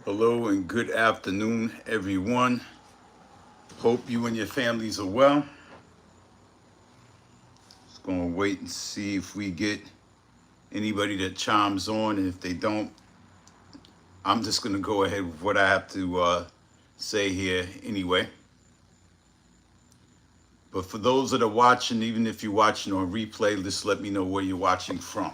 Hello and good afternoon, everyone. Hope you and your families are well. Just gonna wait and see if we get anybody that chimes on, and if they don't, I'm just gonna go ahead with what I have to say here anyway. But for those that are watching, even if you're watching on replay, just let me know where you're watching from.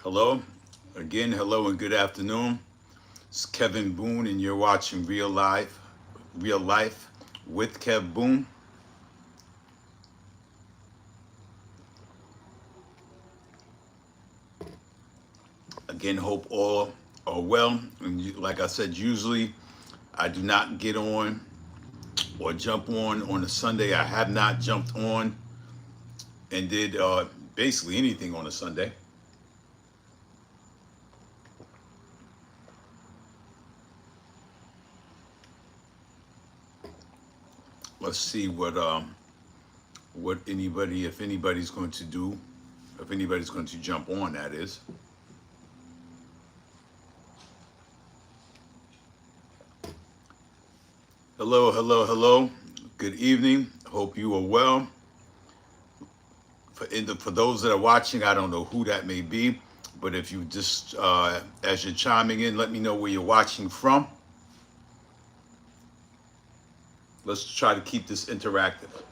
Hello, again, hello and good afternoon. It's Kevin Boone, and you're watching Real Life with Kev Boone. Again, hope all are well. And like I said, usually I do not get on or jump on a Sunday. I have not jumped on and did basically anything on a Sunday. Let's see what anybody, if anybody's going to do, if anybody's going to jump on. That is. Hello, hello, hello. Good evening. Hope you are well. For those that are watching, I don't know who that may be, but if you just, as you're chiming in, let me know where you're watching from. Let's try to keep this interactive.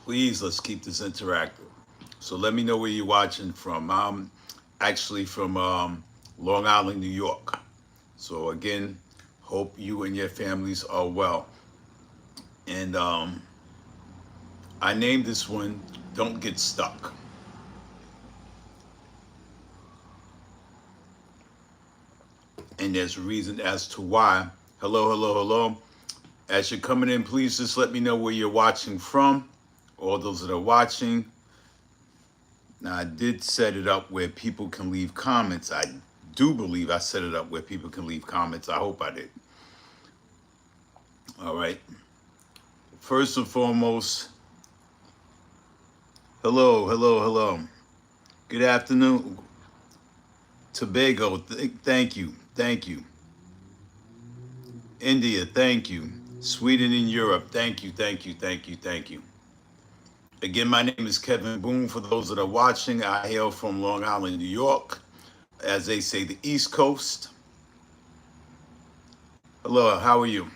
Please, let's keep this interactive. So let me know where you're watching from. I'm actually from Long Island, New York. So again, hope you and your families are well. And I named this one Don't Get Stuck. And there's a reason as to why. Hello, hello, hello. As you're coming in, please just let me know where you're watching from. All those that are watching. Now, I did set it up where people can leave comments. I do believe I set it up where people can leave comments. I hope I did. All right. First and foremost, hello, hello, hello. Good afternoon. Tobago, thank you, thank you. India, thank you. Sweden and Europe, thank you, thank you, thank you, thank you. Again, my name is Kevin Boone. For those that are watching, I hail from Long Island, New York. As they say, the East Coast. Hello, how are you?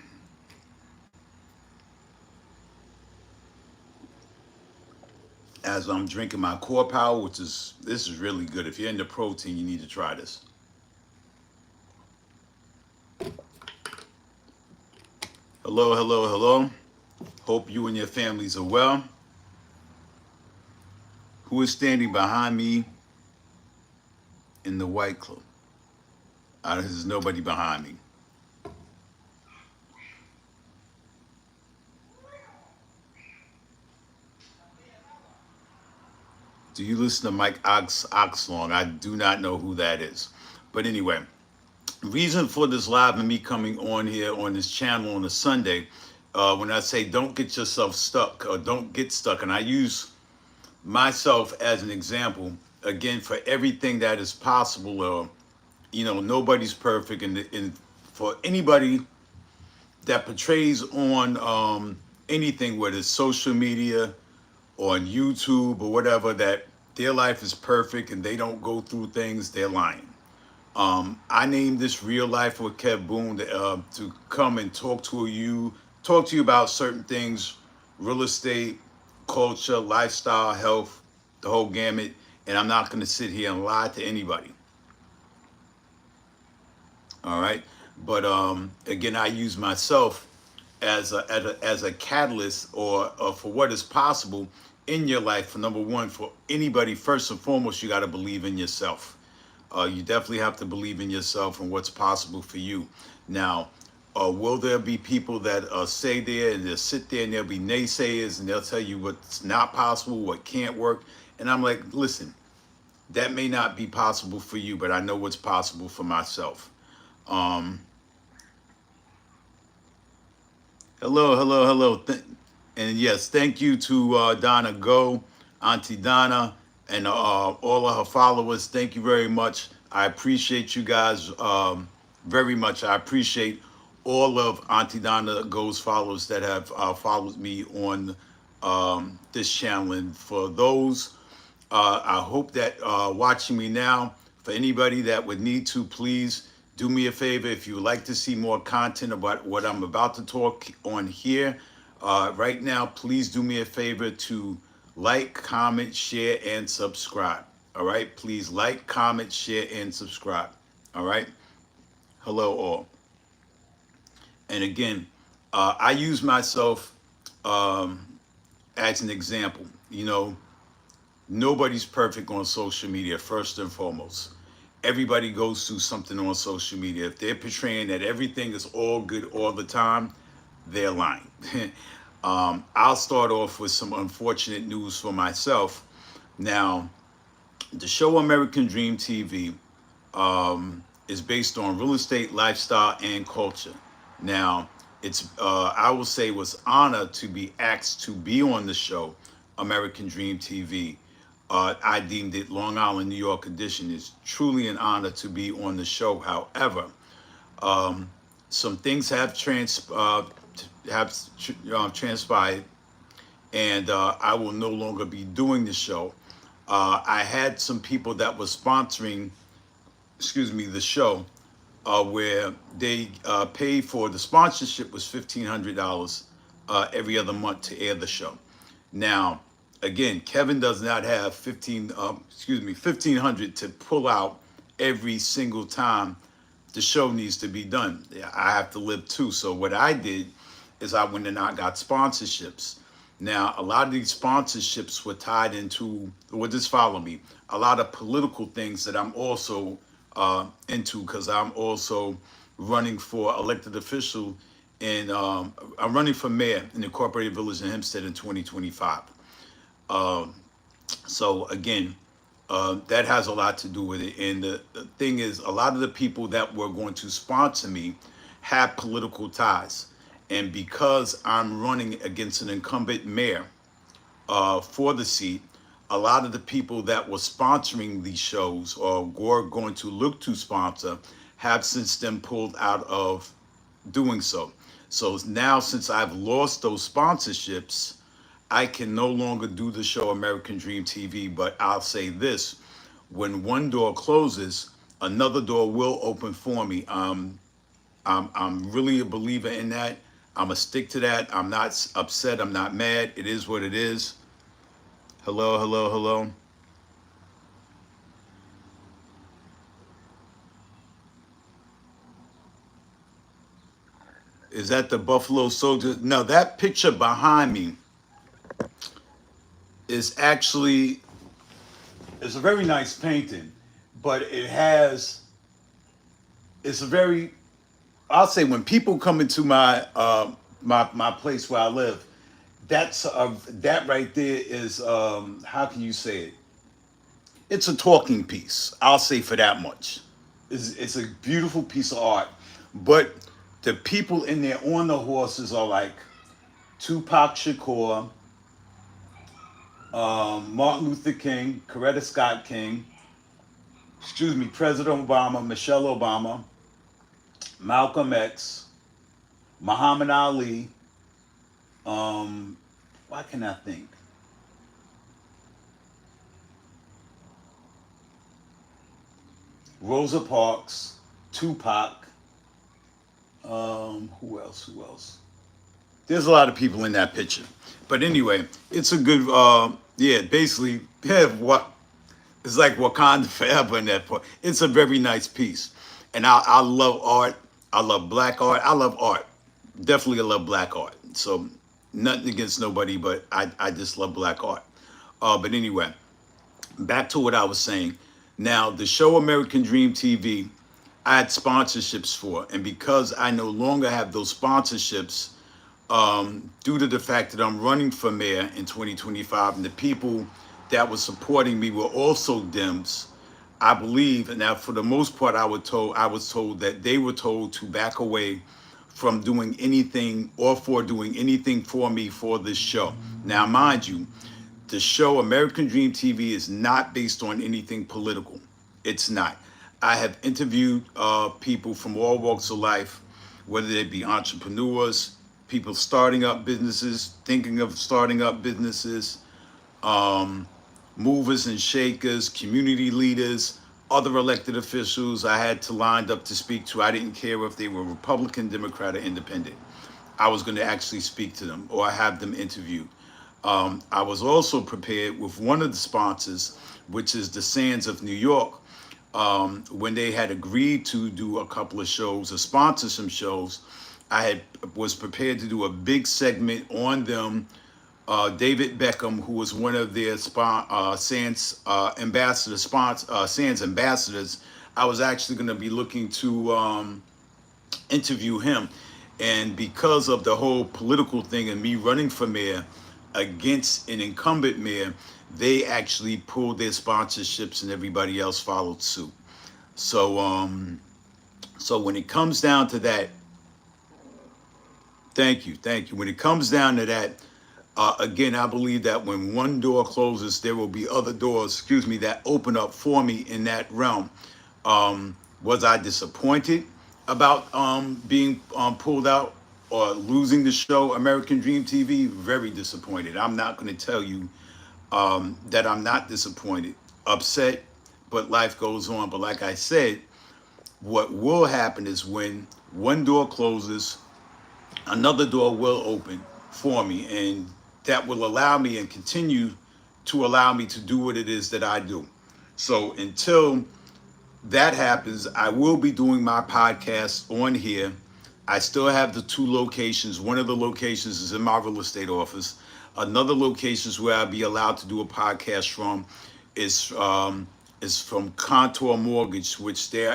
As I'm drinking my Core Power, this is really good. If you're into protein, you need to try this. Hello, hello, hello. Hope you and your families are well. Who is standing behind me in the white cloak? There's nobody behind me. Do you listen to Mike Oxlong? I do not know who that is. But anyway, reason for this live and me coming on here on this channel on a Sunday, when I say don't get yourself stuck or don't get stuck, and I use myself as an example, again, for everything that is possible, nobody's perfect. And for anybody that portrays on anything, whether it's social media or on YouTube or whatever, that their life is perfect and they don't go through things, they're lying. I named this Real Life with Kev Boone to come and talk to you about certain things, real estate, culture, lifestyle, health, the whole gamut. And I'm not going to sit here and lie to anybody. All right. But again, I use myself as a catalyst or for what is possible in your life. For number one, for anybody, first and foremost, you got to believe in yourself. You definitely have to believe in yourself and what's possible for you. Now, will there be people that say there and they'll sit there and there'll be naysayers and they'll tell you what's not possible, what can't work? And I'm like, listen, that may not be possible for you, but I know what's possible for myself. Um, Hello, hello, hello. And yes, thank you to Donna Go, Auntie Donna, and all of her followers. Thank you very much. I appreciate you guys very much. I appreciate all of Auntie Donna Go's followers that have followed me on this channel. And for those, I hope that watching me now, for anybody that would need to, please do me a favor. If you would like to see more content about what I'm about to talk on here right now, please do me a favor to like, comment, share, and subscribe. All right, please like, comment, share, and subscribe. All right, hello all. And again, I use myself um, as an example. You know, nobody's perfect on social media, first and foremost. Everybody goes through something on social media. If they're portraying that everything is all good all the time, they're lying. I'll start off with some unfortunate news for myself. Now, the show American Dream TV is based on real estate, lifestyle, and culture. Now, it's I will say was honored to be asked to be on the show American Dream TV. I deemed it Long Island, New York edition. It's truly an honor to be on the show. However, some things have transpired, and I will no longer be doing the show. I had some people that were sponsoring, excuse me, the show, where they paid for the sponsorship was $1,500 every other month to air the show. Now, again, Kevin does not have 1,500 to pull out every single time the show needs to be done. I have to live too. So what I did is I went and I got sponsorships. Now, a lot of these sponsorships were tied into, well, just follow me, a lot of political things that I'm also into, because I'm also running for elected official in, I'm running for mayor in the Incorporated Village in Hempstead in 2025. So again, that has a lot to do with it. And the thing is, a lot of the people that were going to sponsor me have political ties. And because I'm running against an incumbent mayor for the seat, a lot of the people that were sponsoring these shows or were going to look to sponsor have since then pulled out of doing so. So now, since I've lost those sponsorships, I can no longer do the show American Dream TV. But I'll say this: when one door closes, another door will open for me. I'm really a believer in that. I'm gonna stick to that. I'm not upset. I'm not mad. It is what it is. Hello, hello, hello. Is that the Buffalo Soldier? No, that picture behind me is actually, it's a very nice painting, but it's a very, I'll say, when people come into my place where I live, that right there is how can you say it? It's a talking piece. I'll say for that much. It's a beautiful piece of art, but the people in there on the horses are like Tupac Shakur, Martin Luther King, Coretta Scott King, excuse me, President Obama, Michelle Obama, Malcolm X, Muhammad Ali. Why can I think? Rosa Parks, Tupac. Who else? Who else? There's a lot of people in that picture. But anyway, it's a good. Yeah, basically, yeah, what it's like Wakanda Forever in that part. It's a very nice piece, and I love art. I love black art. I love art. Definitely, I love black art. So nothing against nobody, but I just love black art. But anyway, back to what I was saying. Now, the show American Dream TV, I had sponsorships for, and because I no longer have those sponsorships, due to the fact that I'm running for mayor in 2025, and the people that were supporting me were also Dems, I believe, and now for the most part, I was told that they were told to back away from doing anything or for doing anything for me for this show. Now, mind you, the show American Dream TV is not based on anything political. It's not. I have interviewed people from all walks of life, whether they be entrepreneurs, people starting up businesses, thinking of starting up businesses, um, movers and shakers, community leaders, other elected officials I had to lined up to speak to. I didn't care if they were Republican, Democrat, or Independent. I was going to actually speak to them or have them interviewed. I was also prepared with one of the sponsors, which is the Sands of New York, when they had agreed to do a couple of shows or sponsor some shows. Was prepared to do a big segment on them. David Beckham, who was one of their Sands Sands ambassadors, I was actually going to be looking to interview him. And because of the whole political thing and me running for mayor against an incumbent mayor, they actually pulled their sponsorships and everybody else followed suit. So when it comes down to that, thank you. When it comes down to that, again, I believe that when one door closes, there will be other doors, that open up for me in that realm. Was I disappointed about being pulled out or losing the show American Dream TV? Very disappointed. I'm not going to tell you that I'm not disappointed, upset, but life goes on. But like I said, what will happen is when one door closes, another door will open for me, and that will allow me and continue to allow me to do what it is that I do. So until that happens, I will be doing my podcast on here. I still have the two locations. One of the locations is in my real estate office. Another location is where I'll be allowed to do a podcast from is from Contour Mortgage, which they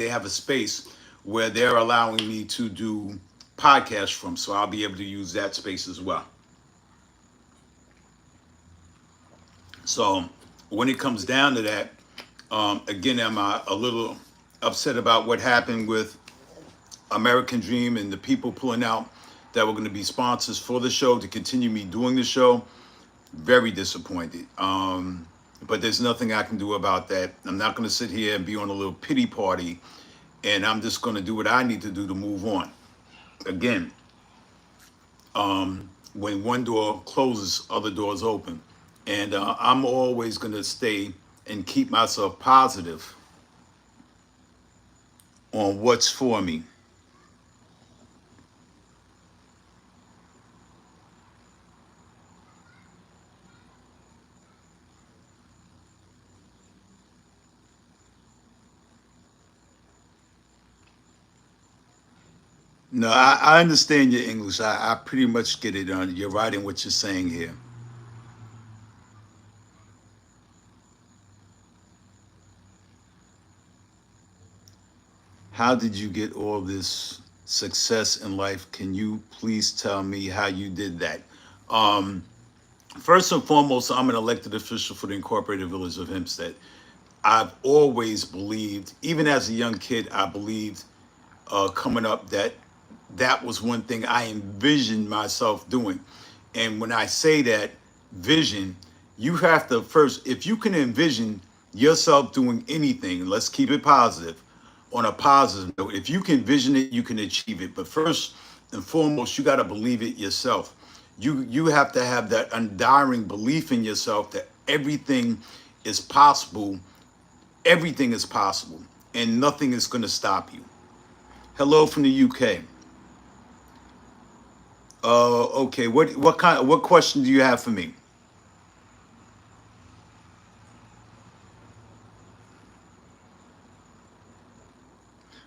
have a space where they're allowing me to do podcasts from. So I'll be able to use that space as well. So when it comes down to that, again, am I a little upset about what happened with American Dream and the people pulling out that were going to be sponsors for the show to continue me doing the show? Very disappointed. But there's nothing I can do about that. I'm not going to sit here and be on a little pity party, and I'm just going to do what I need to do to move on. Again, when one door closes, other doors open. And I'm always going to stay and keep myself positive on what's for me. No, I understand your English. I pretty much get it. You're right in what you're saying here. How did you get all this success in life? Can you please tell me how you did that? Um, First and foremost, I'm an elected official for the Incorporated Village of Hempstead. I've always believed, even as a young kid, I believed coming up that that was one thing I envisioned myself doing. And when I say that vision, you have to first, if you can envision yourself doing anything, let's keep it positive, on a positive note. If you can vision it, you can achieve it. But first and foremost, you got to believe it yourself. You have to have that undying belief in yourself that everything is possible. Everything is possible, and nothing is going to stop you. Hello from the UK. Okay. What question do you have for me?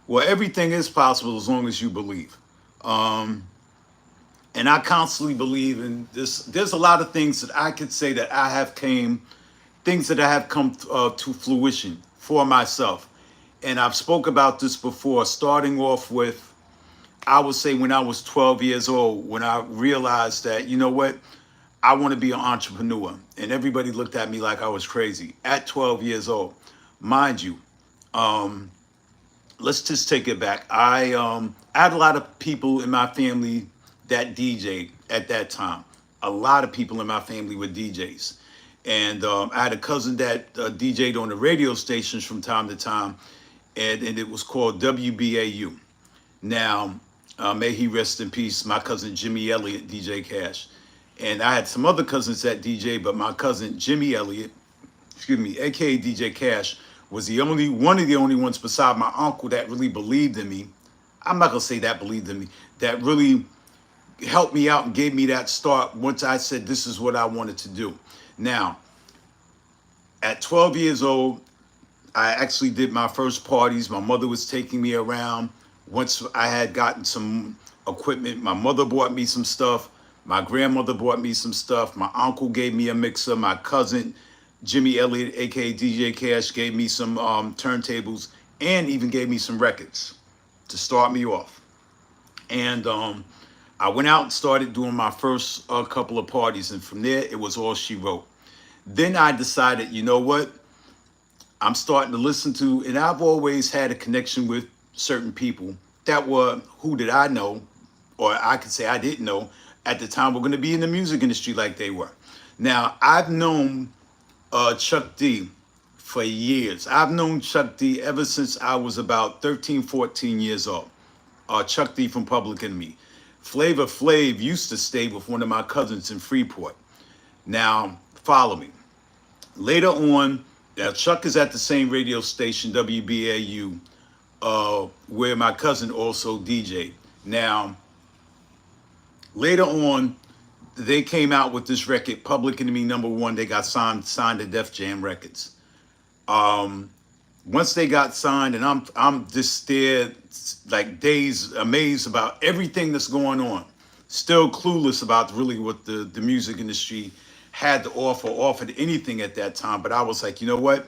Well, everything is possible as long as you believe. Um, and I constantly believe in this. There's a lot of things that I could say that things that I have come to fruition for myself. And I've spoke about this before, starting off with, I would say when I was 12 years old, when I realized that, you know what, I want to be an entrepreneur. And everybody looked at me like I was crazy at 12 years old. Mind you, um, let's just take it back. I had a lot of people in my family that DJ at that time. A lot of people in my family were DJs, and I had a cousin that DJ'd on the radio stations from time to time, and it was called WBAU. Now, may he rest in peace. My cousin Jimmy Elliott, DJ Cash, and I had some other cousins that DJ, but my cousin Jimmy Elliott, excuse me, aka DJ Cash, was the only one of the only ones beside my uncle that really believed in me. I'm not gonna say that believed in me, that really helped me out and gave me that start once I said this is what I wanted to do. Now, at 12 years old, I actually did my first parties. My mother was taking me around. Once I had gotten some equipment, my mother bought me some stuff. My grandmother bought me some stuff. My uncle gave me a mixer. My cousin, Jimmy Elliott, aka DJ Cash, gave me some turntables and even gave me some records to start me off. And I went out and started doing my first couple of parties. And from there, it was all she wrote. Then I decided, you know what? I'm starting to listen to, and I've always had a connection with certain people that were, who did I know, or I could say I didn't know at the time, were going to be in the music industry like they were. Now, I've known Chuck D for years. I've known Chuck D ever since I was about 13, 14 years old. Chuck D from Public Enemy. Flavor Flav used to stay with one of my cousins in Freeport. Now, follow me. Later on, now Chuck is at the same radio station, WBAU, where my cousin also DJ'd. Now, later on, they came out with this record, Public Enemy #1. They got signed to Def Jam Records. Once they got signed, and I'm just there like days amazed about everything that's going on. Still clueless about really what the music industry had to offer, offered anything at that time. But I was like, you know what?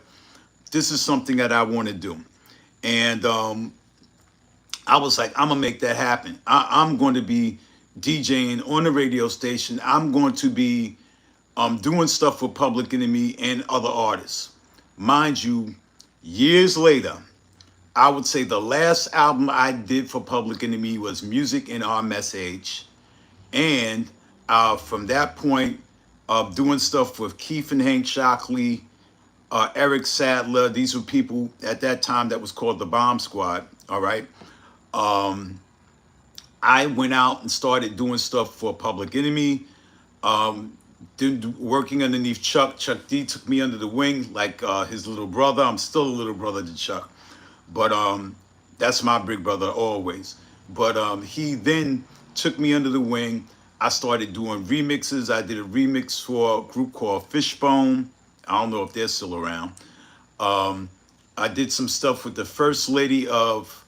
This is something that I want to do. And I was like, I'm gonna make that happen. I'm going to be DJing on the radio station. I'm going to be doing stuff for Public Enemy and other artists. Mind you, years later, I would say the last album I did for Public Enemy was Music in Our Message. And from that point, doing stuff with Keith and Hank Shockley, Eric Sadler. These were people at that time that was called the Bomb Squad. All right. I went out and started doing stuff for Public Enemy. Working underneath Chuck. Chuck D took me under the wing like his little brother. I'm still a little brother to Chuck, but that's my big brother always. But he then took me under the wing. I started doing remixes. I did a remix for a group called Fishbone. I don't know if they're still around. I did some stuff with the first lady of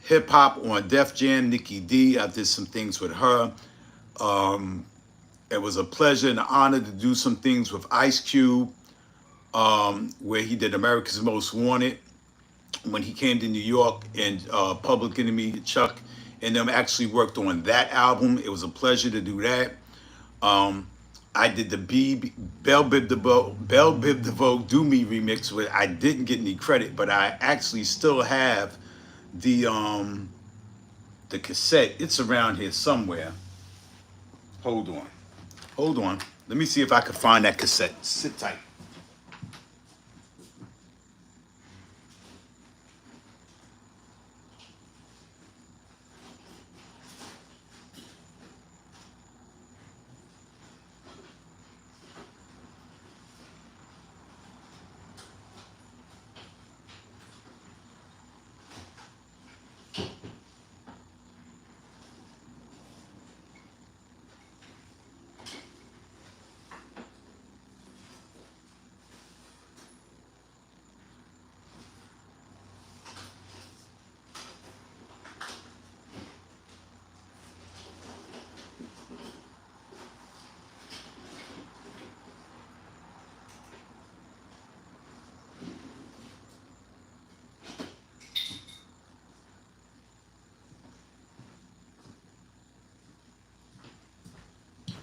hip hop on Def Jam, Nikki D. I did some things with her. It was a pleasure and an honor to do some things with Ice Cube, where he did America's Most Wanted when he came to New York, and Public Enemy, Chuck, and them actually worked on that album. It was a pleasure to do that. I did the Bell Bib DeVoe Do Me remix, where I didn't get any credit, but I actually still have the cassette. It's around here somewhere. Hold on. Let me see if I can find that cassette. Sit tight.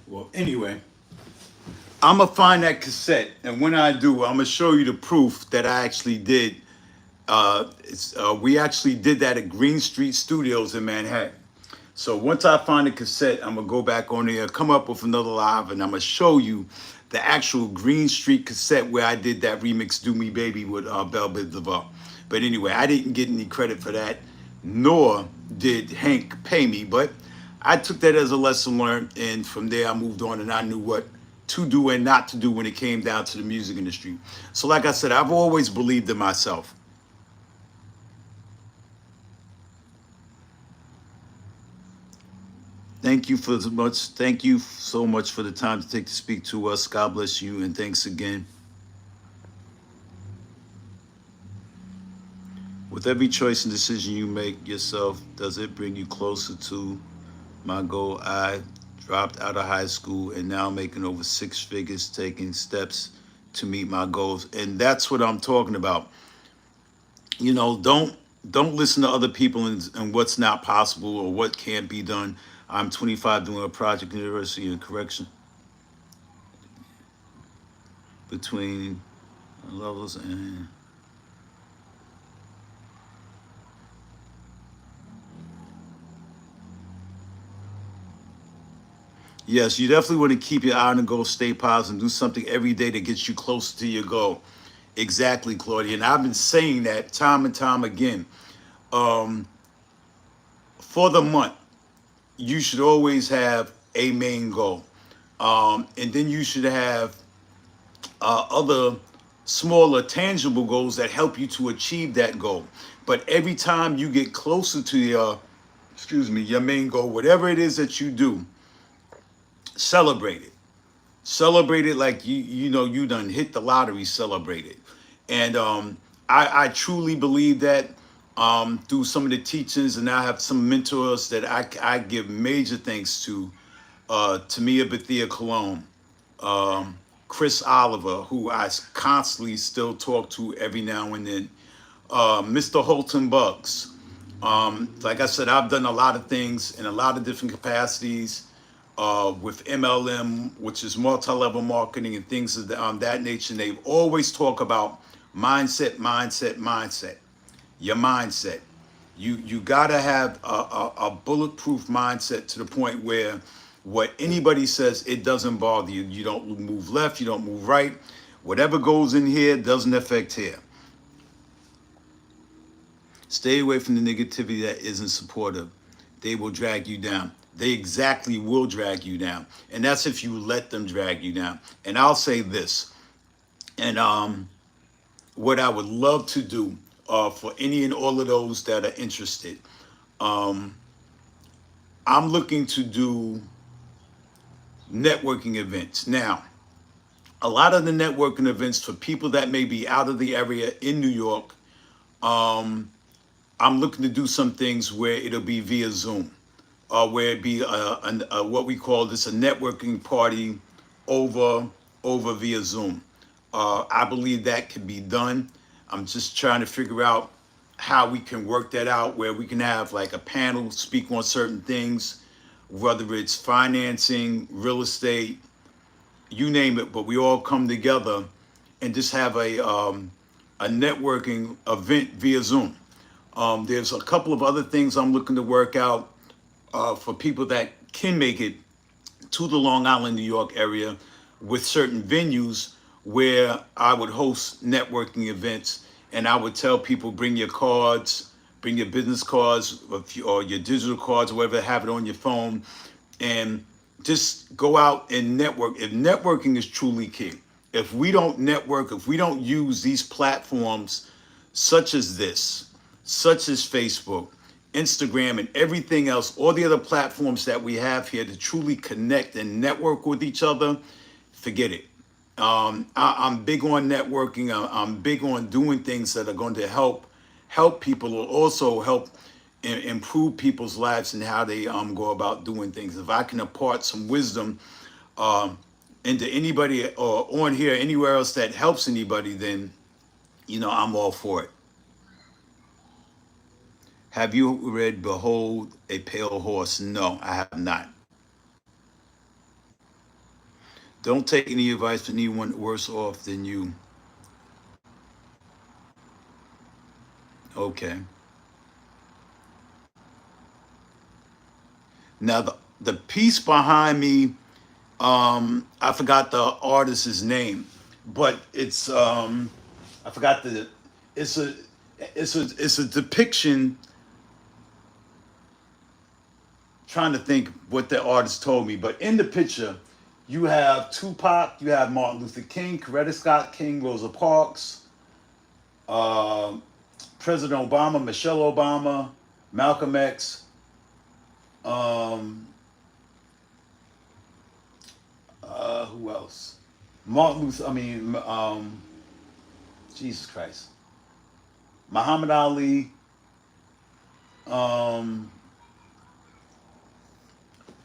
Well, anyway, I'm gonna find that cassette, and when I do, I'm gonna show you the proof that I actually did We actually did that at Green Street Studios in Manhattan. So once I find a cassette, I'm gonna go back on there, come up with another live, and I'm gonna show you the actual Green Street cassette where I did that remix "Do Me Baby" with Bell Biv DeVoe. But anyway, I didn't get any credit for that, nor did Hank pay me. But I took that as a lesson learned, and from there I moved on, and I knew what to do and not to do when it came down to the music industry. So, like I said, I've always believed in myself. Thank you for so much. Thank you so much for the time to take to speak to us. God bless you, and thanks again. With every choice and decision you make yourself, does it bring you closer to my goal? I dropped out of high school and now making over six figures, taking steps to meet my goals, and that's what I'm talking about. Don't listen to other people and what's not possible or what can't be done. I'm 25 doing a project university in correction between levels and yes, you definitely want to keep your eye on the goal, stay positive, and do something every day that gets you closer to your goal. Exactly, Claudia. And I've been saying that time and time again. Um, for the month, you should always have a main goal. And then you should have other smaller tangible goals that help you to achieve that goal. But every time you get closer to your main goal, whatever it is that you do, celebrate it. Celebrate it like you done hit the lottery. Celebrate it. And I truly believe that through some of the teachings, and I have some mentors that I give major thanks to. Tamia Bethia Cologne, Chris Oliver, who I constantly still talk to every now and then, Mr. Holton Bugs. Like I said, I've done a lot of things in a lot of different capacities with MLM, which is multi-level marketing and things of that nature. And they always talk about mindset, mindset, mindset. Your mindset. You gotta have a bulletproof mindset to the point where what anybody says, it doesn't bother you. You don't move left, you don't move right. Whatever goes in here doesn't affect here. Stay away from the negativity that isn't supportive. They will drag you down. They exactly will drag you down. And that's if you let them drag you down. And I'll say this, and what I would love to do for any and all of those that are interested, um, I'm looking to do networking events. Now, a lot of the networking events for people that may be out of the area in New York, um, I'm looking to do some things where it'll be via Zoom, where it be what we call this a networking party over via Zoom. I believe that can be done. I'm just trying to figure out how we can work that out, where we can have like a panel speak on certain things, whether it's financing, real estate, you name it. But we all come together and just have a networking event via Zoom. There's a couple of other things I'm looking to work out for people that can make it to the Long Island, New York area with certain venues where I would host networking events and I would tell people bring your cards, bring your business cards or your digital cards, or whatever, have it on your phone, and just go out and network. If networking is truly key, if we don't network, if we don't use these platforms such as this, such as Facebook, Instagram, and everything else, all the other platforms that we have here to truly connect and network with each other, forget it. I'm big on networking. I'm big on doing things that are going to help people, or also help improve people's lives and how they go about doing things. If I can impart some wisdom um, into anybody or on here, anywhere else that helps anybody, then I'm all for it. Have you read Behold a Pale Horse? No, I have not. Don't take any advice from anyone worse off than you. Okay. Now the piece behind me, I forgot the artist's name, but I forgot the it's a it's a depiction. Trying to think what the artist told me, but in the picture, you have Tupac, you have Martin Luther King, Coretta Scott King, Rosa Parks, uh, President Obama, Michelle Obama, Malcolm X, um, who else? Martin Luther. I mean, Jesus Christ, Muhammad Ali. Um,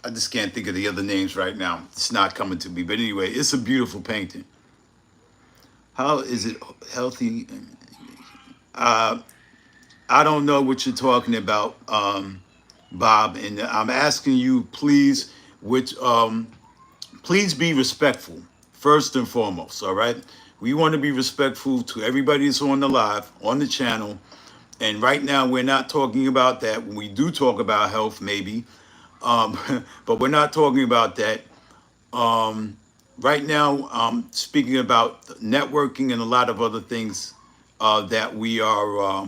I just can't think of the other names right now. It's not coming to me. But anyway, it's a beautiful painting. How is it healthy? Uh, I don't know what you're talking about, Bob, and I'm asking you, please, please be respectful first and foremost. All right, we want to be respectful to everybody that's on the live on the channel, and right now we're not talking about that. When we do talk about health, maybe, um, but we're not talking about that. Um, right now, speaking about networking and a lot of other things that we are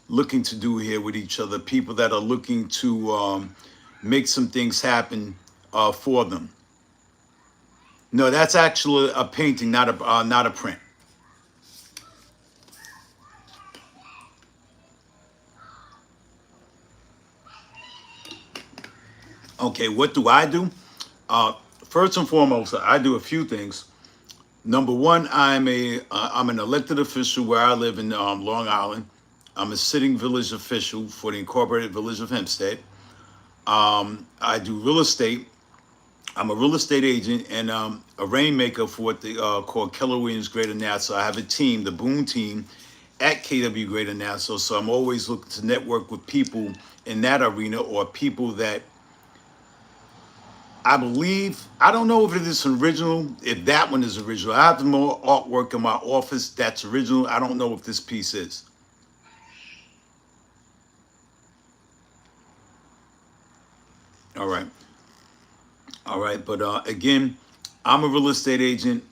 looking to do here with each other. People that are looking to make some things happen for them. No, that's actually a painting, not a print. Okay, what do I do? Uh, First and foremost, I do a few things. Number one, I'm an elected official where I live in Long Island. I'm a sitting village official for the Incorporated Village of Hempstead. I do real estate. I'm a real estate agent and a rainmaker for what they call Keller Williams Greater Nassau. I have a team, the Boone team, at KW Greater Nassau. So I'm always looking to network with people in that arena or people that I believe. I don't know if it is original, if that one is original. I have more artwork in my office that's original. I don't know if this piece is. All right. All right. But again, I'm a real estate agent.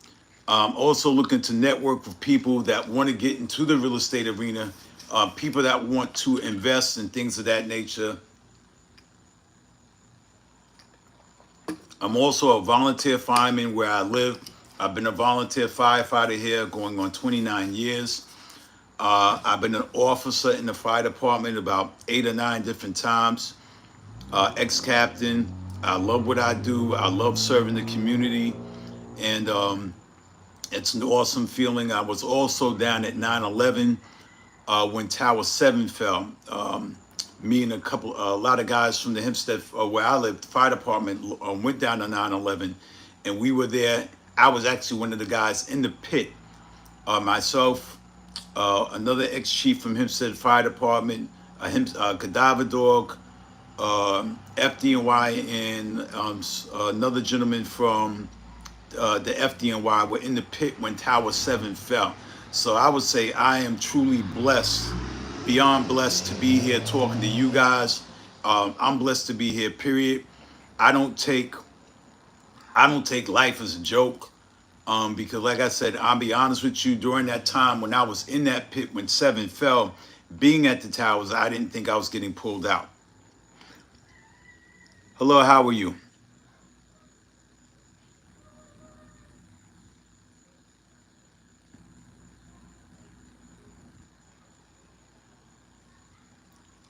Also looking to network with people that want to get into the real estate arena, people that want to invest in things of that nature. I'm also a volunteer fireman where I live. I've been a volunteer firefighter here going on 29 years. I've been an officer in the fire department about 8 or 9 different times. Ex-captain. I love what I do. I love serving the community. And it's an awesome feeling. I was also down at 9/11 when Tower 7 fell. Me and a lot of guys from the Hempstead, where I live, fire department went down to 9/11, and we were there. I was actually one of the guys in the pit. Myself, another ex-chief from Hempstead Fire Department, Cadaver Dog, FDNY, and another gentleman from the FDNY were in the pit when Tower 7 fell. So I would say I am truly blessed, beyond blessed to be here talking to you guys. I'm blessed to be here, period. I don't take I don't take life as a joke. Because like I said, I'll be honest with you, during that time when I was in that pit when 7 fell, being at the towers, I didn't think I was getting pulled out. Hello, how are you?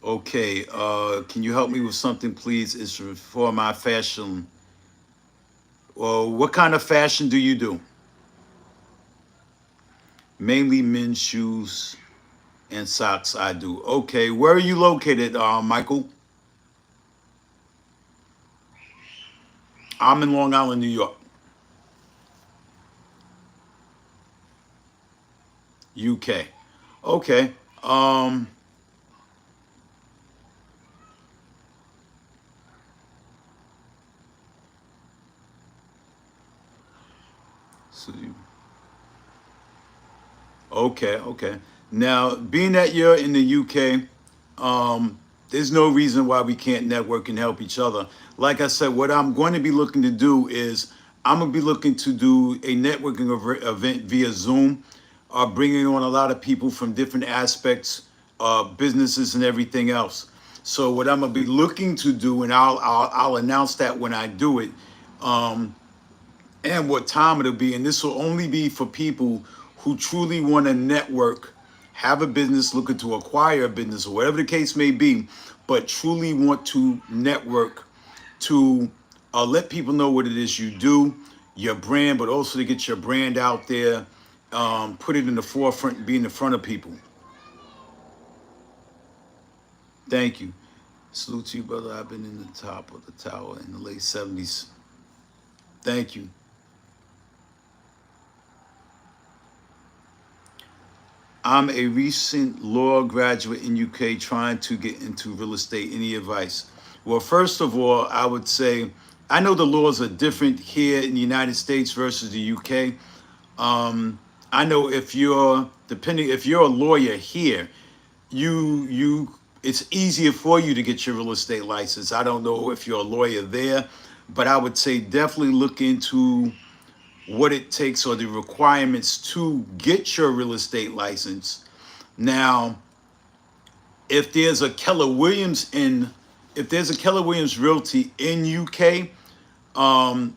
Okay, can you help me with something, please? It's for my fashion. Well, what kind of fashion do you do? Mainly men's shoes and socks. I do. Okay, where are you located, Michael? I'm in Long Island, New York, UK. Okay. Um, so okay, okay. Now, being that you're in the UK, there's no reason why we can't network and help each other. Like I said, what I'm going to be looking to do is I'm going to be looking to do a networking event via Zoom, bringing on a lot of people from different aspects, businesses and everything else. So what I'm going to be looking to do, and I'll announce that when I do it, um, and what time it'll be. And this will only be for people who truly want to network, have a business, looking to acquire a business, or whatever the case may be, but truly want to network to let people know what it is you do, your brand, but also to get your brand out there, put it in the forefront, and be in the front of people. Thank you. Salute to you, brother. I've been in the top of the tower in the late 70s. Thank you. I'm a recent law graduate in UK trying to get into real estate. Any advice? Well, first of all, I would say I know the laws are different here in the United States versus the UK. I know if you're a lawyer here, you it's easier for you to get your real estate license. I don't know if you're a lawyer there, but I would say definitely look into what it takes or the requirements to get your real estate license. Now, if there's a Keller Williams in, if there's a Keller Williams Realty in UK, I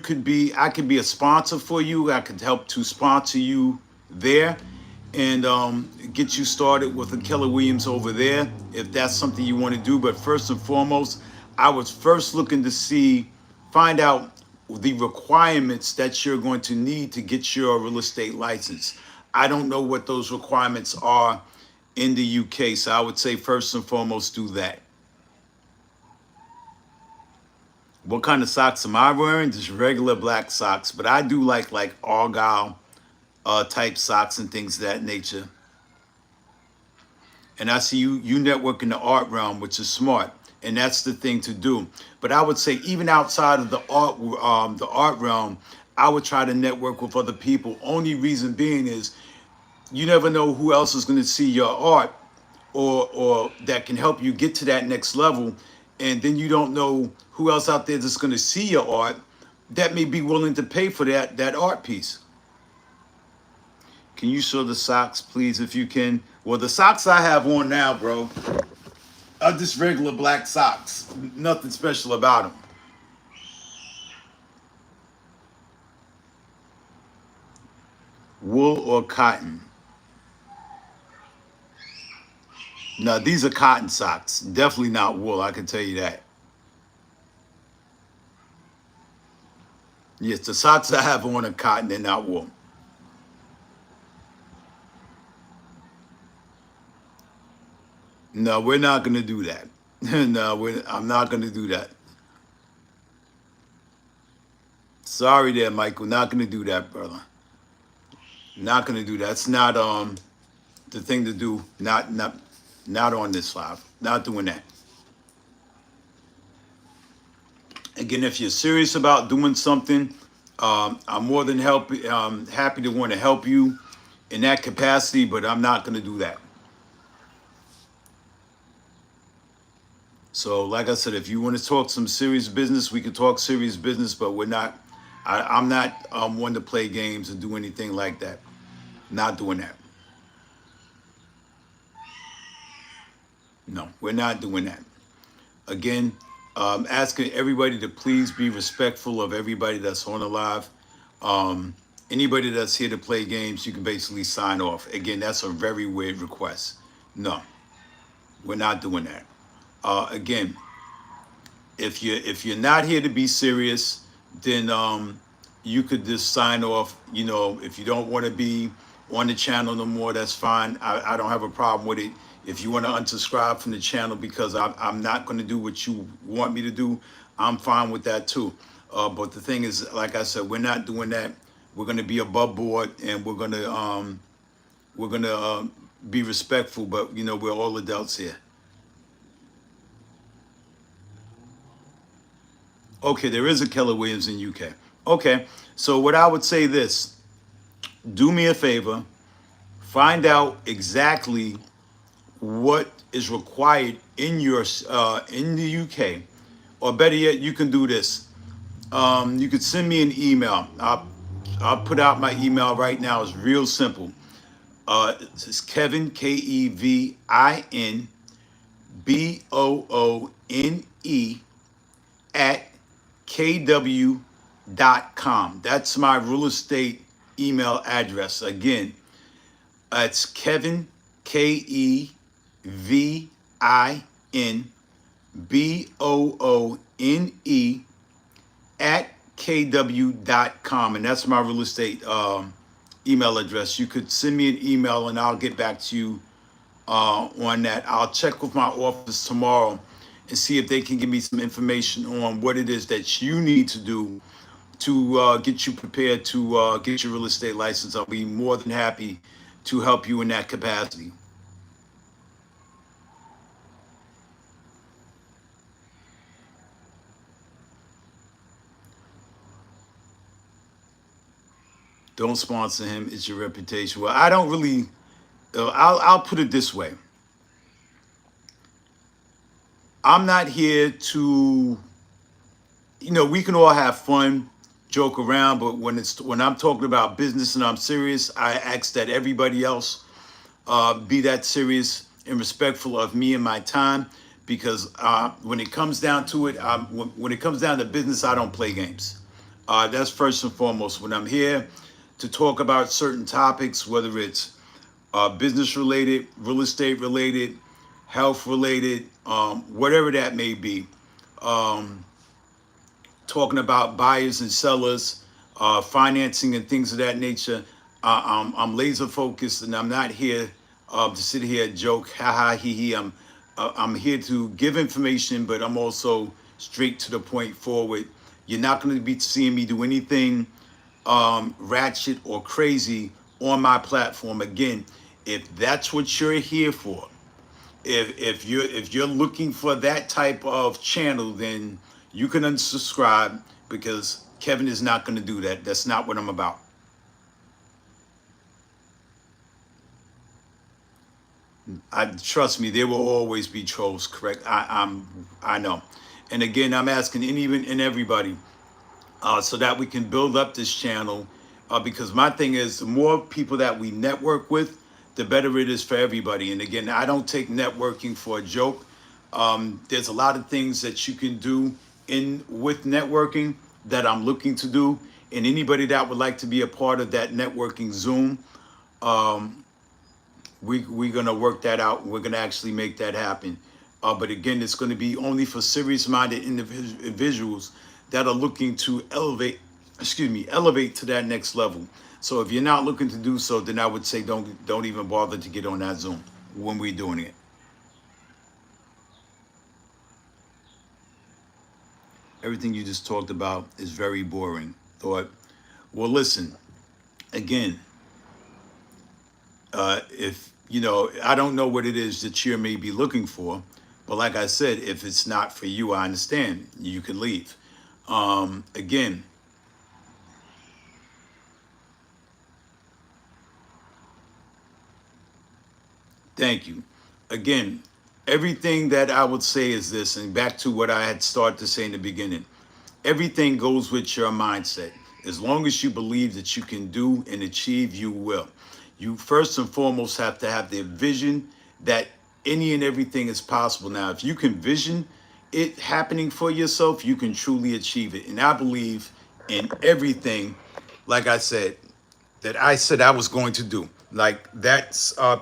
could be a sponsor for you. I could help to sponsor you there and get you started with a Keller Williams over there if that's something you want to do. But first and foremost, I was first looking to find out the requirements that you're going to need to get your real estate license. I don't know what those requirements are in the UK, so I would say first and foremost do that. What kind of socks am I wearing? Just regular black socks, but I do like argyle type socks and things of that nature. And I see you network in the art realm, which is smart, and that's the thing to do. But I would say even outside of the art realm, I would try to network with other people. Only reason being is you never know who else is going to see your art or that can help you get to that next level, and then you don't know who else out there that's going to see your art that may be willing to pay for that art piece. Can you show the socks, please, if you can? Well, the socks I have on now, bro, are just regular black socks. Nothing special about them. Wool or cotton? No, these are cotton socks. Definitely not wool, I can tell you that. Yes, the socks I have on are cotton, they're not wool. No, we're not going to do that. No, I'm not going to do that. Sorry there, Michael. Not going to do that, brother. Not going to do that. That's not the thing to do. Not on this live. Not doing that. Again, if you're serious about doing something, I'm more than happy to want to help you in that capacity, but I'm not going to do that. So, like I said, if you want to talk some serious business, we can talk serious business, but we're not. I'm not one to play games and do anything like that. Not doing that. No, we're not doing that. Again, asking everybody to please be respectful of everybody that's on the live. Anybody that's here to play games, you can basically sign off. Again, that's a very weird request. No, we're not doing that. Again, if you're not here to be serious, then you could just sign off. You know, if you don't want to be on the channel no more, that's fine. I don't have a problem with it. If you want to unsubscribe from the channel because I'm not going to do what you want me to do, I'm fine with that too. But the thing is, like I said, we're not doing that. We're going to be above board, and we're going to be respectful. But you know, we're all adults here. Okay, there is a Keller Williams in UK. Okay, so what I would say this: do me a favor, Find out exactly what is required in your in the UK, or better yet, you can do this. You could send me an email. I'll put out my email right now. It's real simple. It's Kevin, KEVINBOONE at KW.com. That's my real estate email address. Again, it's Kevin, KEVINBOONE at KW.com. And that's my real estate email address. You could send me an email and I'll get back to you on that. I'll check with my office tomorrow and see if they can give me some information on what it is that you need to do to get you prepared to get your real estate license. I'll be more than happy to help you in that capacity. Don't sponsor him. It's your reputation. Well, I don't really. I'll put it this way. I'm not here to. We can all have fun, joke around, but when I'm talking about business and I'm serious, I ask that everybody else be that serious and respectful of me and my time, because when it comes down to it, when it comes down to business, I don't play games. That's first and foremost. When I'm here to talk about certain topics, whether it's business related, real estate related, health related, whatever that may be, talking about buyers and sellers, financing and things of that nature, I'm laser focused, and I'm not here to sit here and joke, ha ha he he. I'm here to give information, but I'm also straight to the point forward. You're not going to be seeing me do anything ratchet or crazy on my platform. Again, if that's what you're here for, if you're looking for that type of channel, then you can unsubscribe, because Kevin is not going to do that. That's not what I'm about. Trust me, there will always be trolls. Correct. I know. And again, I'm asking anyone and everybody, so that we can build up this channel. Because my thing is, the more people that we network with, the better it is for everybody. And again, I don't take networking for a joke. There's a lot of things that you can do with networking that I'm looking to do. And anybody that would like to be a part of that networking Zoom, we're going to work that out. We're going to actually make that happen. But again, it's going to be only for serious-minded individuals that are looking to elevate to that next level. So if you're not looking to do so, then I would say don't even bother to get on that Zoom when we're doing it. Everything you just talked about is very boring. Thought, well, listen, again, if I don't know what it is that you may be looking for, but like I said, if it's not for you, I understand. You can leave. Again, thank you. Again, everything that I would say is this, and back to what I had started to say in the beginning. Everything goes with your mindset. As long as you believe that you can do and achieve, you will. You first and foremost have to have the vision that any and everything is possible. Now, if you can vision it happening for yourself, you can truly achieve it. And I believe in everything, like I said, that I said I was going to do. Like that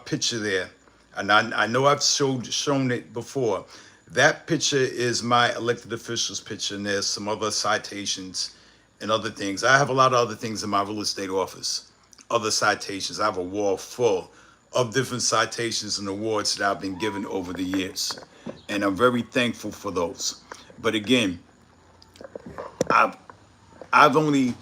picture there. And I know I've shown it before. That picture is my elected officials picture, and there's some other citations and other things. I have a lot of other things in my real estate office, other citations. I have a wall full of different citations and awards that I've been given over the years, and I'm very thankful for those. But again, I've only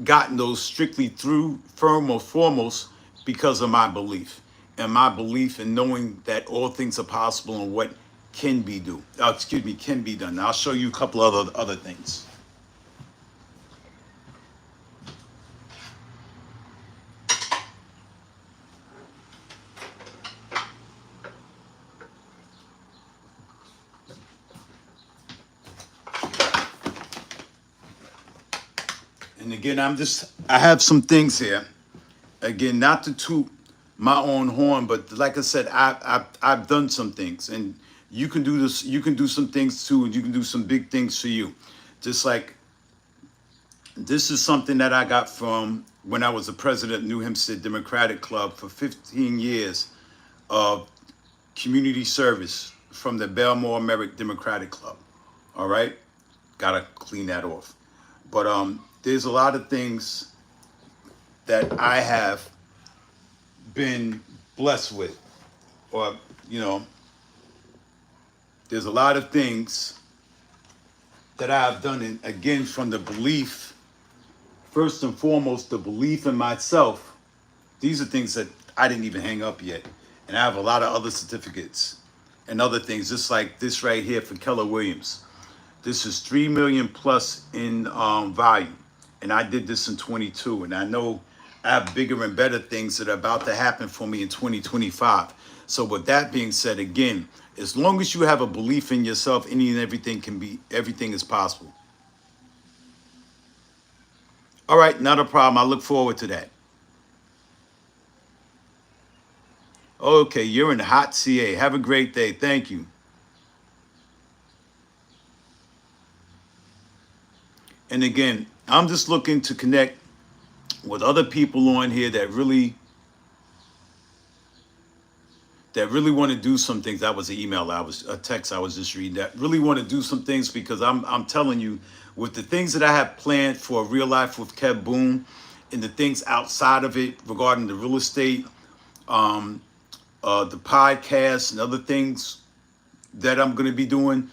gotten those strictly through foremost because of my belief, and my belief in knowing that all things are possible and what can be done. I'll show you a couple other things. And again, I have some things here. Again, not to toot my own horn, but like I said, I've done some things, and you can do this. You can do some things too, and you can do some big things for you. Just like this is something that I got from when I was the president of New Hempstead Democratic Club for 15 years of community service from the Belmore Merrick Democratic Club. All right, gotta clean that off. But there's a lot of things that I have been blessed with, or you know, there's a lot of things that I have done, and again, from the belief, first and foremost, the belief in myself. These are things that I didn't even hang up yet, and I have a lot of other certificates and other things, just like this right here for Keller Williams. This is 3 million plus in volume, and I did this in 22, and I know I have bigger and better things that are about to happen for me in 2025. So with that being said, again, as long as you have a belief in yourself, any and everything is possible. All right, not a problem. I look forward to that. Okay, you're in hot CA. Have a great day. Thank you. And again, I'm just looking to connect with other people on here that really want to do some things. That was an email, a text I was just reading, that really want to do some things, because I'm telling you, with the things that I have planned for Real Life with Kev Boone, and the things outside of it regarding the real estate, the podcast and other things that I'm going to be doing,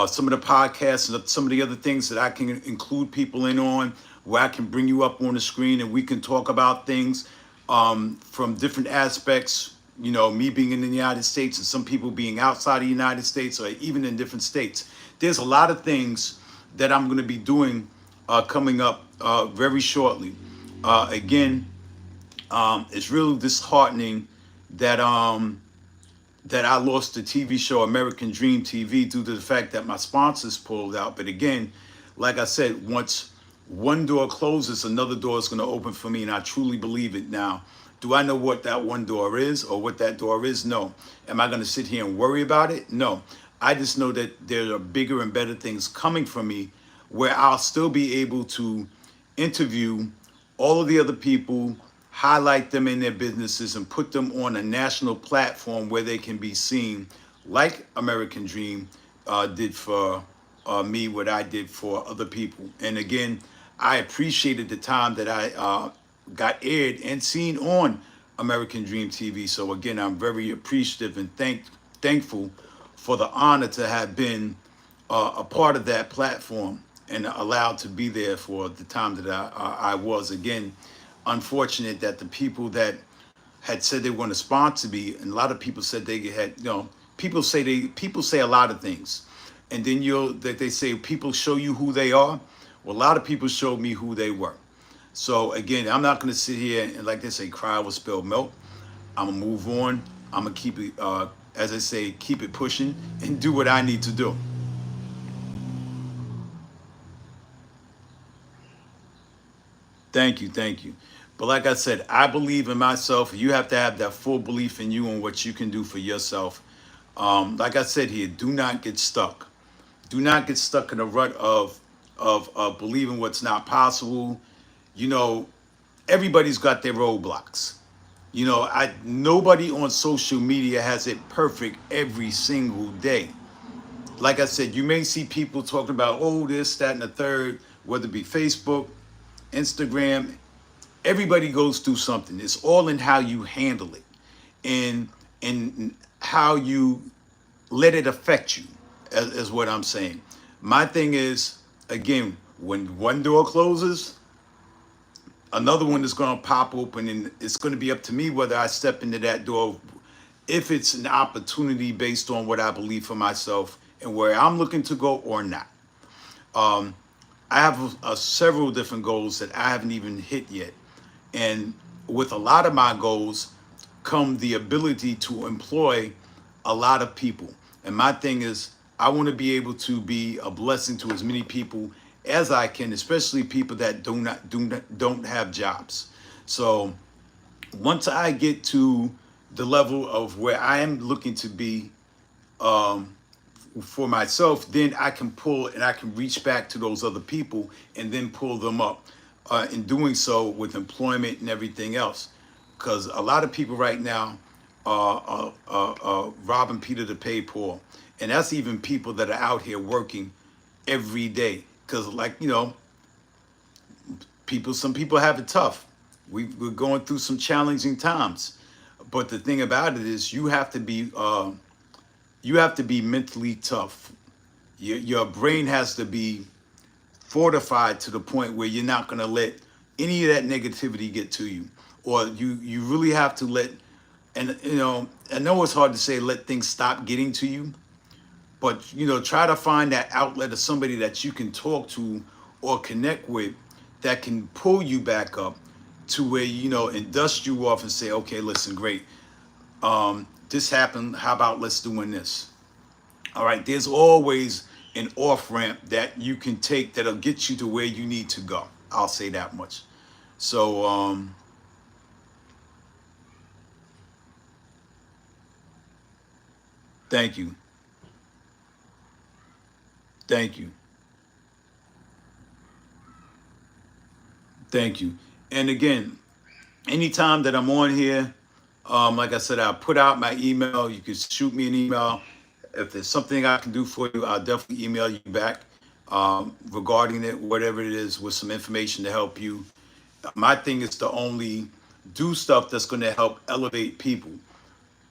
some of the podcasts and some of the other things that I can include people in on, where I can bring you up on the screen and we can talk about things from different aspects. You know, me being in the United States and some people being outside of the United States, or even in different states. There's a lot of things that I'm going to be doing coming up very shortly. Again, it's really disheartening that that I lost the TV show American Dream TV due to the fact that my sponsors pulled out. But again, like I said, once one door closes, another door is going to open for me, and I truly believe it. Now, do I know what that one door is or what that door is? No. Am I going to sit here and worry about it? No. I just know that there are bigger and better things coming for me, where I'll still be able to interview all of the other people, highlight them in their businesses, and put them on a national platform where they can be seen, like American Dream did for me, what I did for other people. And again, I appreciated the time that I got aired and seen on American Dream TV. So again, I'm very appreciative and thankful for the honor to have been a part of that platform and allowed to be there for the time that I was. Again, unfortunate that the people that had said they were going to sponsor me, and a lot of people said they had, people say a lot of things, and then they say people show you who they are. Well, a lot of people showed me who they were. So again, I'm not going to sit here and, like they say, cry over spilled milk. I'm gonna move on. I'm gonna keep it, as I say, keep it pushing and do what I need to do. Thank you, thank you. But like I said, I believe in myself. You have to have that full belief in you and what you can do for yourself. Like I said here, do not get stuck. Do not get stuck in a rut of believing what's not possible. You know, everybody's got their roadblocks. Nobody on social media has it perfect every single day. Like I said, you may see people talking about, oh, this, that, and the third, whether it be Facebook, Instagram. Everybody goes through something. It's all in how you handle it, and how you let it affect you, is what I'm saying. My thing is, again, when one door closes, another one is going to pop open, and it's going to be up to me whether I step into that door, if it's an opportunity based on what I believe for myself and where I'm looking to go or not. I have several different goals that I haven't even hit yet. And with a lot of my goals come the ability to employ a lot of people. And my thing is, I want to be able to be a blessing to as many people as I can, especially people that don't have jobs. So once I get to the level of where I am looking to be, um, for myself, then I can pull and I can reach back to those other people and then pull them up. In doing so with employment and everything else, because a lot of people right now are robbing Peter to pay Paul, and that's even people that are out here working every day. Because, like, some people have it tough. We're going through some challenging times, but the thing about it is you have to be mentally tough. Your brain has to be fortified to the point where you're not going to let any of that negativity get to you, or you really have to let, and I know it's hard to say let things stop getting to you, but try to find that outlet of somebody that you can talk to or connect with that can pull you back up to where and dust you off and say, okay, listen, great, this happened, how about let's doing this. All right, there's always an off ramp that you can take that'll get you to where you need to go. I'll say that much. So thank you. Thank you. Thank you. And again, anytime that I'm on here, like I said, I'll put out my email. You can shoot me an email. If there's something I can do for you, I'll definitely email you back regarding it, whatever it is, with some information to help you. My thing is to only do stuff that's going to help elevate people,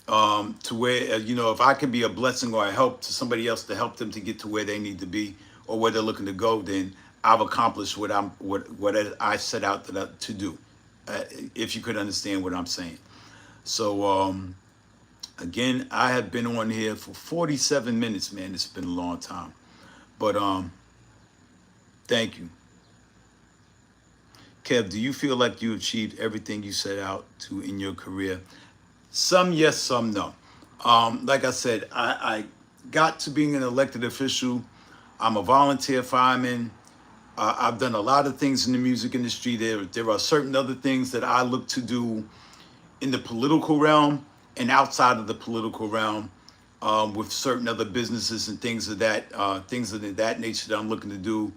to where, if I can be a blessing or a help to somebody else to help them to get to where they need to be or where they're looking to go, then I've accomplished what I set out to do. If you could understand what I'm saying. So again, I have been on here for 47 minutes, man. It's been a long time, but thank you. Kev, do you feel like you achieved everything you set out to in your career? Some yes, some no. Like I said, I got to being an elected official. I'm a volunteer fireman. I've done a lot of things in the music industry. There are certain other things that I look to do in the political realm and outside of the political realm, with certain other businesses and things of that nature that I'm looking to do.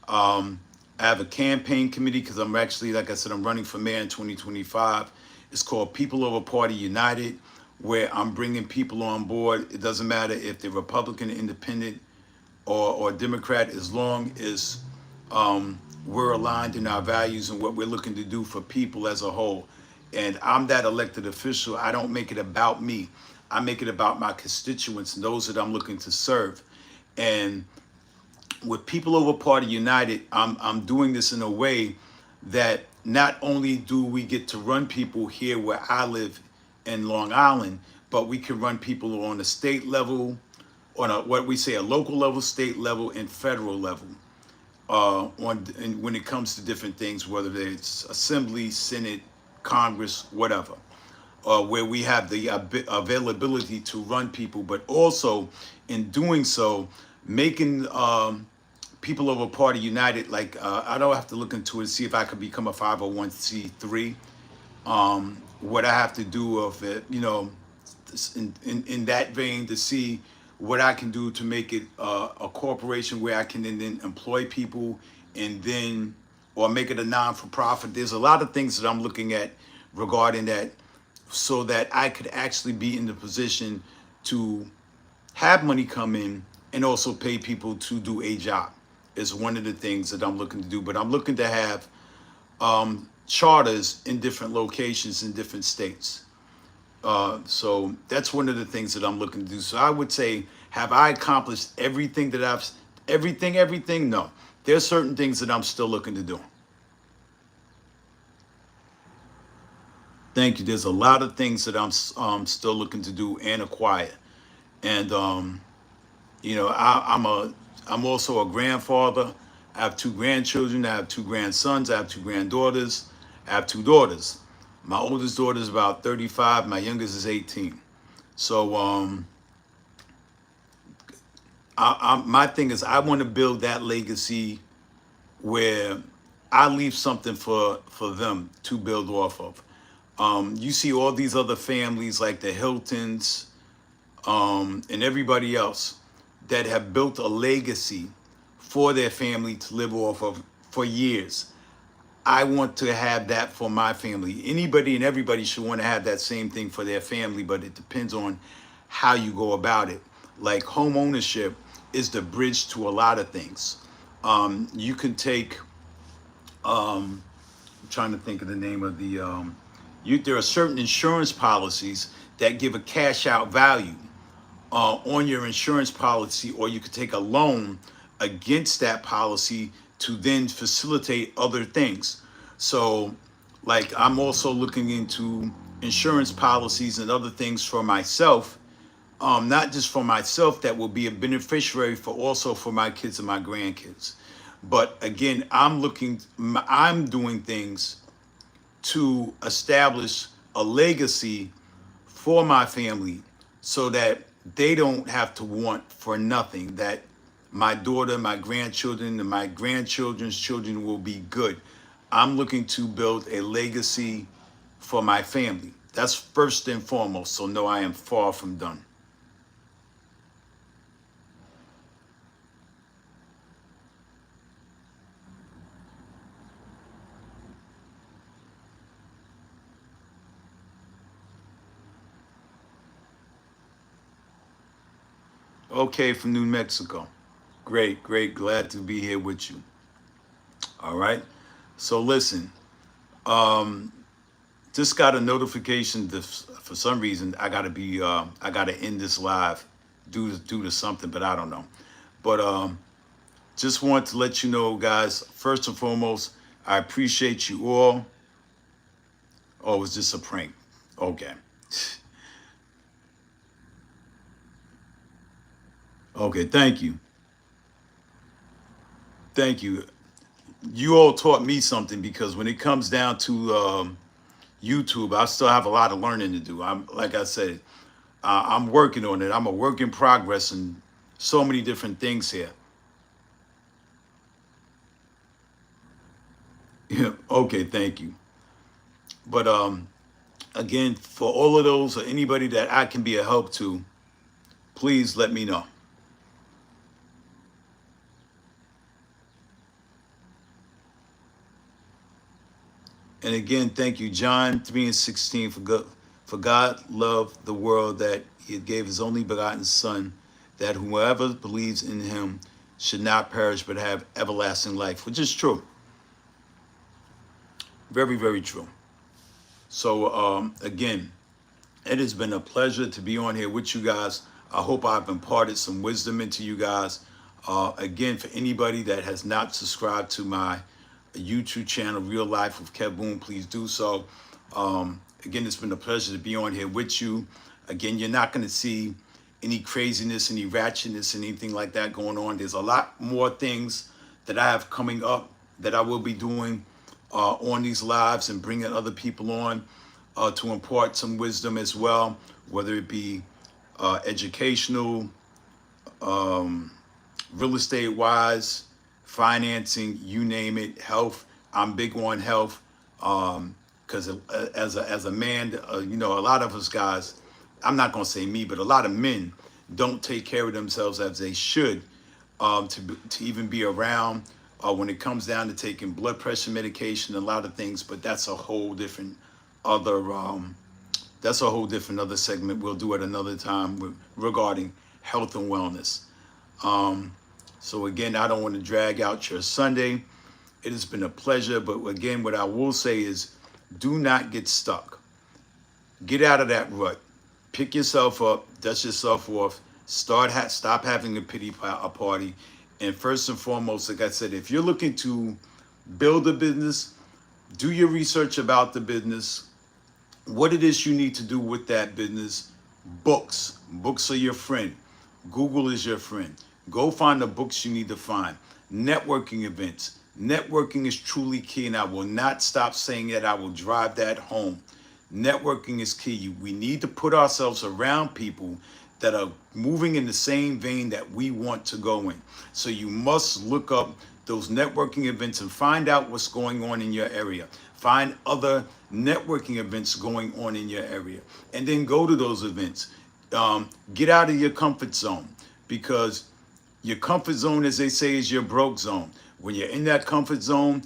I have a campaign committee because I'm actually, like I said, I'm running for mayor in 2025. It's called People Over Party United, where I'm bringing people on board. It doesn't matter if they're Republican, Independent, or Democrat, as long as we're aligned in our values and what we're looking to do for people as a whole. And I'm that elected official. I don't make it about me. I make it about my constituents and those that I'm looking to serve. And with People Over Party United, I'm doing this in a way that not only do we get to run people here where I live in Long Island, but we can run people on a state level, on what we say a local level, state level, and federal level. And when it comes to different things, whether it's Assembly, Senate, Congress, whatever, where we have the availability to run people, but also in doing so, making People Over Party United, like I don't have to look into it, see if I could become a 501c3. What I have to do of it, in that vein, to see what I can do to make it a corporation where I can then employ people, and then, or make it a non-for-profit. There's a lot of things that I'm looking at regarding that, so that I could actually be in the position to have money come in and also pay people to do a job, is one of the things that I'm looking to do. But I'm looking to have charters in different locations in different states. So that's one of the things that I'm looking to do. So I would say, have I accomplished everything that everything? No. There's certain things that I'm still looking to do. Thank you. There's a lot of things that I'm still looking to do and acquire. And I'm also a grandfather. I have two grandchildren. I have two grandsons. I have two granddaughters. I have two daughters. My oldest daughter is about 35. My youngest is 18. So my thing is, I want to build that legacy where I leave something for them to build off of. You see all these other families like the Hiltons, and everybody else that have built a legacy for their family to live off of for years. I want to have that for my family. Anybody and everybody should want to have that same thing for their family, but it depends on how you go about it. Like home ownership is the bridge to a lot of things. You can take, I'm trying to think of the name of the, there are certain insurance policies that give a cash out value on your insurance policy, or you could take a loan against that policy to then facilitate other things. So, like, I'm also looking into insurance policies and other things for myself, not just for myself, that will be a beneficiary for also for my kids and my grandkids. But again, I'm doing things to establish a legacy for my family so that they don't have to want for nothing, that my daughter, my grandchildren, and my grandchildren's children will be good. I'm looking to build a legacy for my family. That's first and foremost. So no, I am far from done. Okay, from New Mexico. Great, great. Glad to be here with you. All right. So listen, um, just got a notification that for some reason I gotta end this live due to something, but I don't know. But just want to let you know, guys. First and foremost, I appreciate you all. Oh, it was just a prank. Okay. Okay. Thank you. Thank you. You all taught me something, because when it comes down to YouTube, I still have a lot of learning to do. I'm like I said, I'm working on it. I'm a work in progress and so many different things here. Yeah. Okay. Thank you. But again, for all of those or anybody that I can be a help to, please let me know. And again, thank you, John 3 and 16, for God loved the world that he gave his only begotten Son, that whoever believes in him should not perish but have everlasting life, which is true. Very, very true. So again, it has been a pleasure to be on here with you guys. I hope I've imparted some wisdom into you guys. Again, for anybody that has not subscribed to my YouTube channel, Real Life with Kev Boone, please do so. Again, it's been a pleasure to be on here with you. Again, you're not going to see any craziness, any ratchetness, anything like that going on. There's a lot more things that I have coming up that I will be doing on these lives and bringing other people on to impart some wisdom as well, whether it be educational, um, real estate wise, financing, you name it, health. I'm big on health because as a man, a lot of us guys, I'm not gonna say me, but a lot of men don't take care of themselves as they should to even be around when it comes down to taking blood pressure medication, a lot of things. But that's a whole different other other segment. We'll do it another time regarding health and wellness. So again, I don't want to drag out your Sunday. It has been a pleasure, but again, what I will say is, do not get stuck. Get out of that rut. Pick yourself up, dust yourself off. Stop having a pity party. And first and foremost, like I said, if you're looking to build a business, do your research about the business, what it is you need to do with that business. Books are your friend. Google is your friend. Go find the books you need to find. Networking events. Networking is truly key, and I will not stop saying it. I will drive that home. Networking is key. We need to put ourselves around people that are moving in the same vein that we want to go in. So you must look up those networking events and find out what's going on in your area. Find other networking events going on in your area, and then go to those events. Get out of your comfort zone, because your comfort zone, as they say, is your broke zone. When you're in that comfort zone,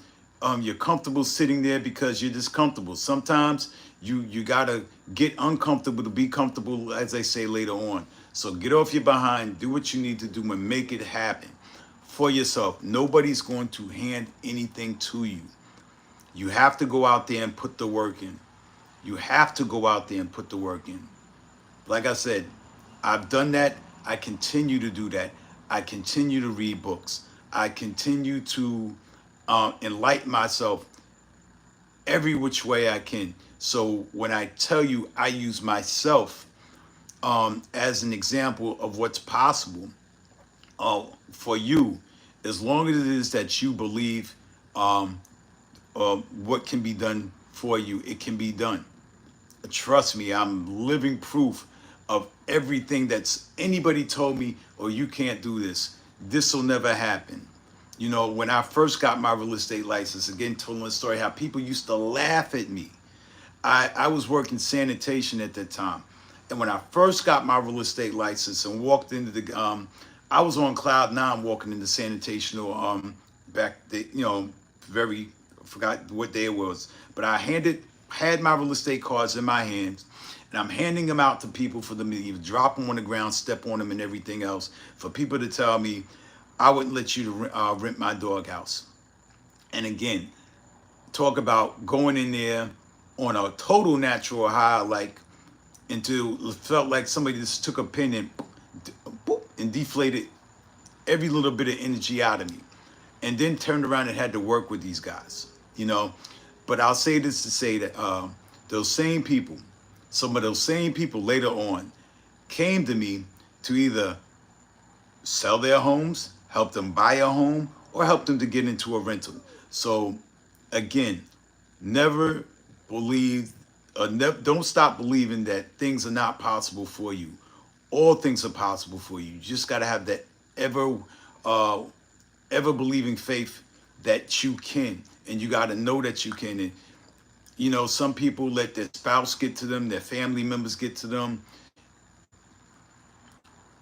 you're comfortable sitting there because you're just comfortable. Sometimes you gotta get uncomfortable to be comfortable, as they say later on. So get off your behind, do what you need to do, and make it happen for yourself. Nobody's going to hand anything to you. You have to go out there and put the work in. You have to go out there and put the work in. Like I said, I've done that. I continue to do that. I continue to read books. I continue to enlighten myself every which way I can. So when I tell you, I use myself as an example of what's possible for you, as long as it is that you believe what can be done for you, it can be done. Trust me, I'm living proof of everything that's anybody told me, oh, you can't do this. This will never happen. You know, when I first got my real estate license, again, telling the story how people used to laugh at me. I was working sanitation at that time. And when I first got my real estate license and walked into the, I was on cloud nine walking into sanitation or back, I forgot what day it was. But I had my real estate cards in my hands, and I'm handing them out to people for them to either drop them on the ground, step on them, and everything else. For people to tell me, I wouldn't let you to rent my doghouse. And again, talk about going in there on a total natural high, like until it felt like somebody just took a pin and boop, and deflated every little bit of energy out of me, and then turned around and had to work with these guys, you know. But I'll say this to say that some of those same people later on came to me to either sell their homes, help them buy a home, or help them to get into a rental. So again, never believe, don't stop believing that things are not possible for you. All things are possible for you. You just got to have that ever believing faith that you can, and you got to know that you can. And you know, some people let their spouse get to them, their family members get to them.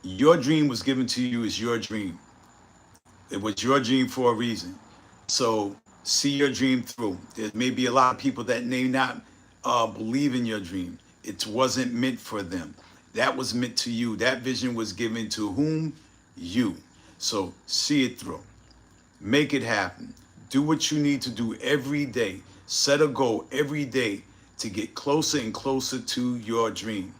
Your dream was given to you as your dream. It was your dream for a reason. So see your dream through. There may be a lot of people that may not believe in your dream. It wasn't meant for them. That was meant to you. That vision was given to whom? You. So see it through. Make it happen. Do what you need to do every day. Set a goal every day to get closer and closer to your dream.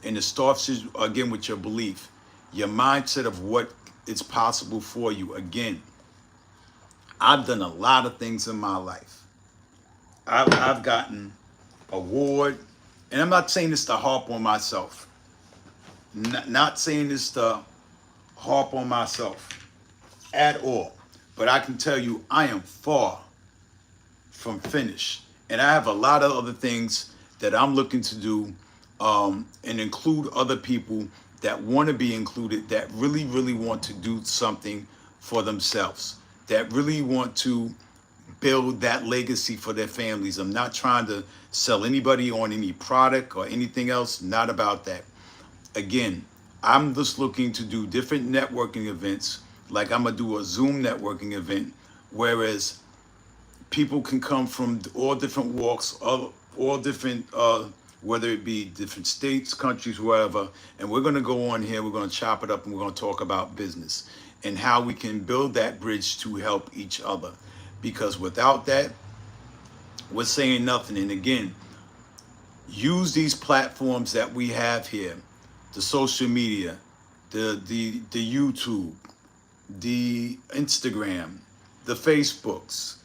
And it starts again with your belief, your mindset of what is possible for you. Again, I've done a lot of things in my life. I've gotten award, and I'm not saying this to harp on myself. Not saying this to harp on myself at all. But I can tell you, I am far from finished. And I have a lot of other things that I'm looking to do and include other people that want to be included, that really, really want to do something for themselves, that really want to build that legacy for their families. I'm not trying to sell anybody on any product or anything else, not about that. Again, I'm just looking to do different networking events, like I'm gonna do a Zoom networking event, whereas people can come from all different walks, all different, whether it be different states, countries, wherever, and we're gonna go on here, we're gonna chop it up, and we're gonna talk about business and how we can build that bridge to help each other. Because without that, we're saying nothing. And again, use these platforms that we have here, the social media, the YouTube, the Instagram, the Facebooks,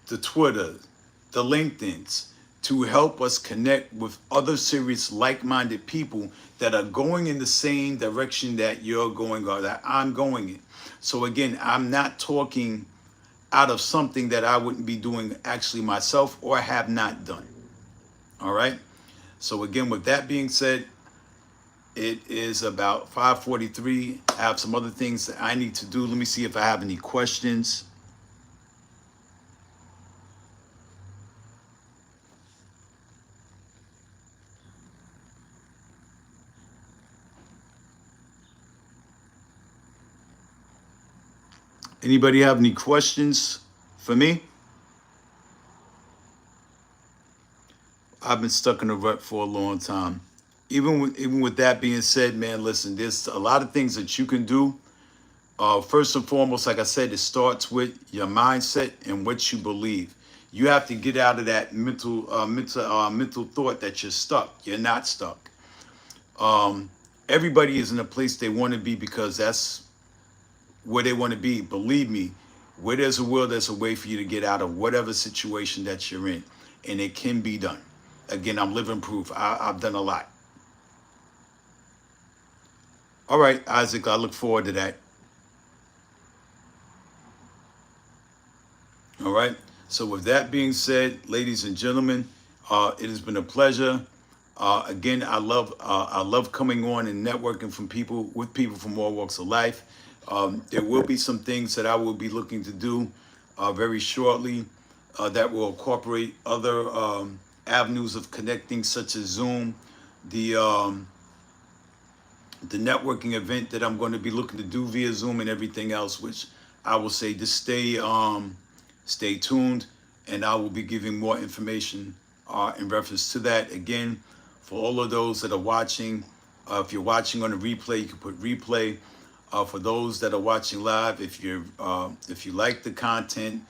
the Twitter, the LinkedIns, to help us connect with other serious like-minded people that are going in the same direction that you're going or that I'm going in. So again, I'm not talking out of something that I wouldn't be doing actually myself or have not done. All right. So again, with that being said, it is about 5:43. I have some other things that I need to do. Let me see if I have any questions. Anybody have any questions for me? I've been stuck in a rut for a long time. Even with that being said, man, listen, there's a lot of things that you can do. First and foremost, like I said, it starts with your mindset and what you believe. You have to get out of that mental thought that you're stuck. You're not stuck. Um, Everybody is in a place they want to be because that's where they want to be. Believe me, where there's a will, there's a way for you to get out of whatever situation that you're in, and it can be done. Again, I'm living proof. I've done a lot. All right, Isaac, I look forward to that. All right. So, with that being said, ladies and gentlemen, it has been a pleasure. Again, I love coming on and networking from people with people from all walks of life. There will be some things that I will be looking to do very shortly that will incorporate other avenues of connecting, such as Zoom, the um, the networking event that I'm going to be looking to do via Zoom and everything else, which I will say just stay tuned, and I will be giving more information in reference to that. Again, for all of those that are watching, if you're watching on a replay, you can put replay. For those that are watching live, if you like the content,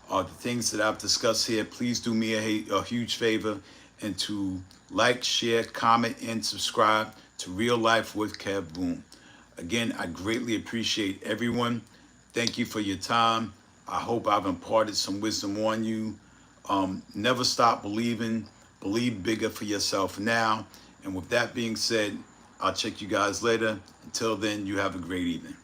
the things that I've discussed here, please do me a huge favor and to like, share, comment, and subscribe to Real Life with Kev Boom. Again, I greatly appreciate everyone. Thank you for your time. I hope I've imparted some wisdom on you. Never stop believing. Believe bigger for yourself now. And with that being said, I'll check you guys later. Until then, you have a great evening.